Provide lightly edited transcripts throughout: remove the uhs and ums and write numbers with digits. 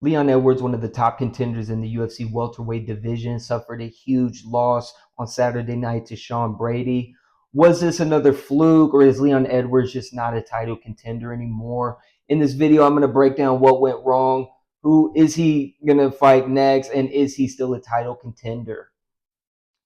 Leon Edwards, one of the top contenders in the UFC welterweight division, suffered a huge loss on Saturday night to Sean Brady. Was this another fluke, or is Leon Edwards just not a title contender anymore? In this video, I'm going to break down what went wrong. Who is he going to fight next, and is he still a title contender?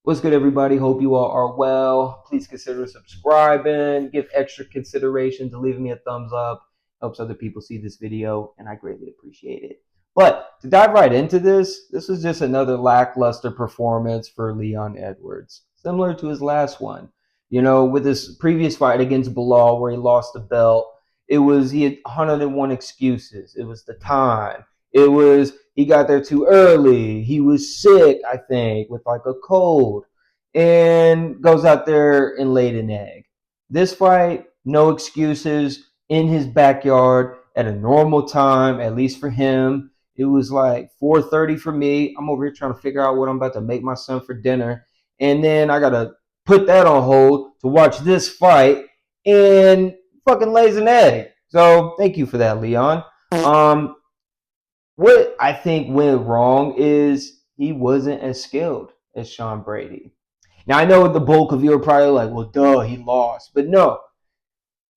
What's good, everybody? Hope you all are well. Please consider subscribing. Give extra consideration to leaving me a thumbs up. Helps other people see this video, and I greatly appreciate it. But to dive right into this was just another lackluster performance for Leon Edwards, similar to his last one. You know, with his previous fight against Bilal, where he lost the belt, he had 101 excuses. It was the time. It was he got there too early. He was sick, I think, with like a cold, and goes out there and laid an egg. This fight, no excuses, in his backyard at a normal time, at least for him. It was like 4:30 for me. I'm over here trying to figure out what I'm about to make my son for dinner. And then I got to put that on hold to watch this fight, and fucking lays an egg. So thank you for that, Leon. What I think went wrong is he wasn't as skilled as Sean Brady. Now, I know the bulk of you are probably like, well, duh, he lost. But no,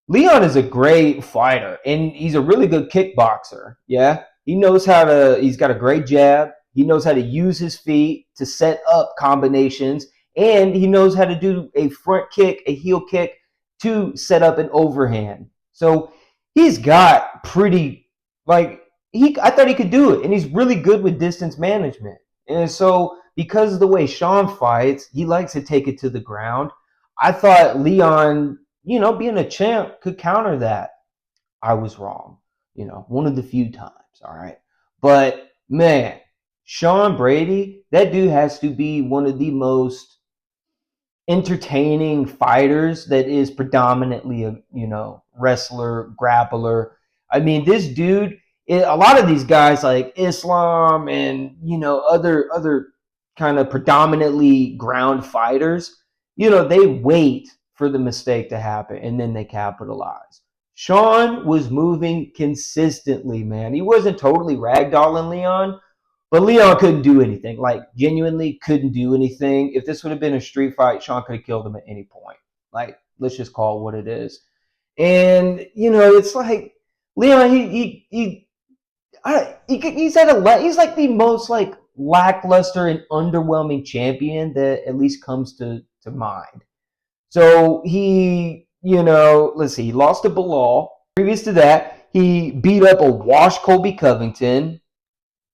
Leon is a great fighter, and he's a really good kickboxer. Yeah, he's got a great jab. He knows how to use his feet to set up combinations, and he knows how to do a front kick, a heel kick to set up an overhand. So he's got pretty, I thought he could do it, and he's really good with distance management. And so because of the way Sean fights, he likes to take it to the ground. I thought Leon, being a champ, could counter that. I was wrong, one of the few times, all right? But, man, Sean Brady, that dude has to be one of the most entertaining fighters that is predominantly a, wrestler, grappler. I mean, this dude, a lot of these guys like Islam and, other kind of predominantly ground fighters, they wait for the mistake to happen and then they capitalize. Sean was moving consistently, man. He wasn't totally ragdolling Leon, but Leon couldn't do anything. Like, genuinely couldn't do anything. If this would have been a street fight, Sean could have killed him at any point. Like, let's just call it what it is. And, it's like Leon, he's like the most like lackluster and underwhelming champion that at least comes to mind. So he, let's see, he lost to Bilal. Previous to that, he beat up a washed Colby Covington.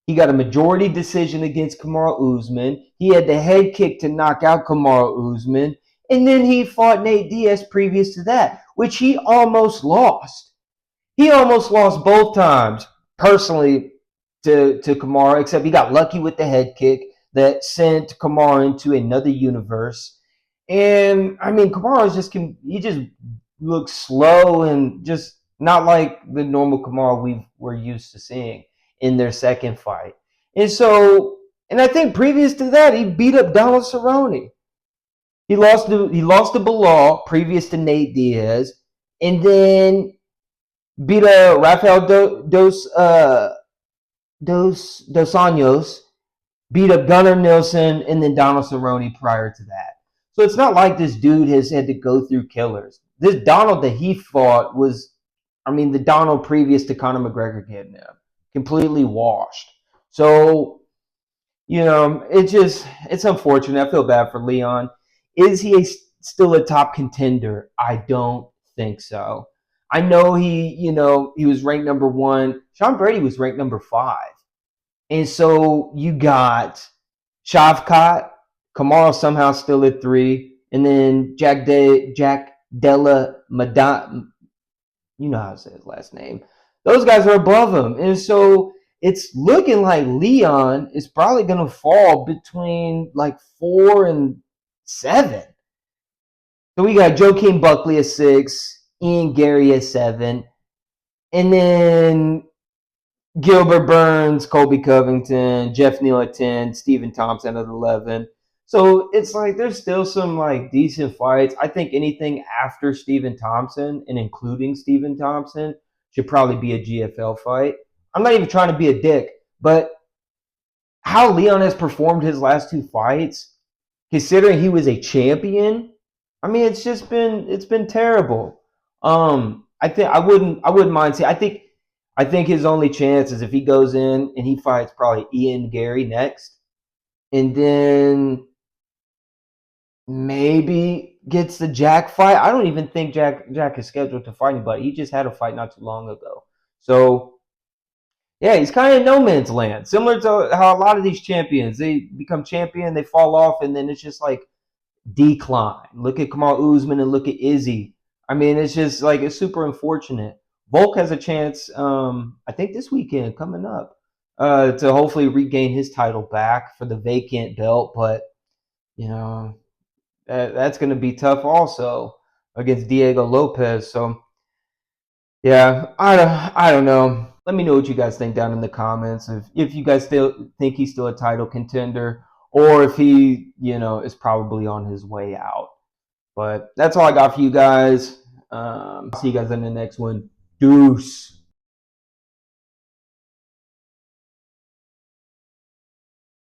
He got a majority decision against Kamaru Usman. He had the head kick to knock out Kamaru Usman. And then he fought Nate Diaz previous to that, which he almost lost. He almost lost both times, personally, to Kamaru, except he got lucky with the head kick that sent Kamaru into another universe. And, I mean, Kamaru he just looks slow and just not like the normal Kamaru we're used to seeing in their second fight. And I think previous to that, he beat up Donald Cerrone. He lost to Bilal previous to Nate Diaz, and then beat Rafael Dos Anjos, beat up Gunnar Nelson, and then Donald Cerrone prior to that. So it's not like this dude has had to go through killers. This Donald that he fought was, the Donald previous to Conor McGregor getting him. Completely washed. So, it's unfortunate. I feel bad for Leon. Is he still a top contender? I don't think so. I know he was ranked number 1. Sean Brady was ranked number 5. And so you got Shavkat, Kamaru somehow still at 3, and then Jack Della Madonna, you know how to say his last name. Those guys are above him. And so it's looking like Leon is probably going to fall between like 4 and 7. So we got Joaquin Buckley at 6, Ian Gary at 7, and then Gilbert Burns, Colby Covington, Jeff Neal at 10, Stephen Thompson at 11. So it's like there's still some like decent fights. I think anything after Stephen Thompson and including Stephen Thompson should probably be a GFL fight. I'm not even trying to be a dick, But how Leon has performed his last two fights, considering he was a champion, I mean, it's been terrible. I think I wouldn't mind seeing. I think his only chance is if he goes in and he fights probably Ian Gary next, and then maybe gets the Jack fight. I don't even think Jack is scheduled to fight anybody. He just had a fight not too long ago. So yeah, he's kind of in no man's land. Similar to how a lot of these champions, they become champion, they fall off, and then it's just like decline. Look at Kamal Usman and look at Izzy. I mean, it's just like it's super unfortunate. Volk has a chance, I think this weekend coming up, to hopefully regain his title back for the vacant belt. But you know, that's going to be tough also against Diego Lopez. So yeah, I don't know. Let me know what you guys think down in the comments. If you guys still think he's still a title contender, or if he is probably on his way out. But that's all I got for you guys. See you guys in the next one. Deuce.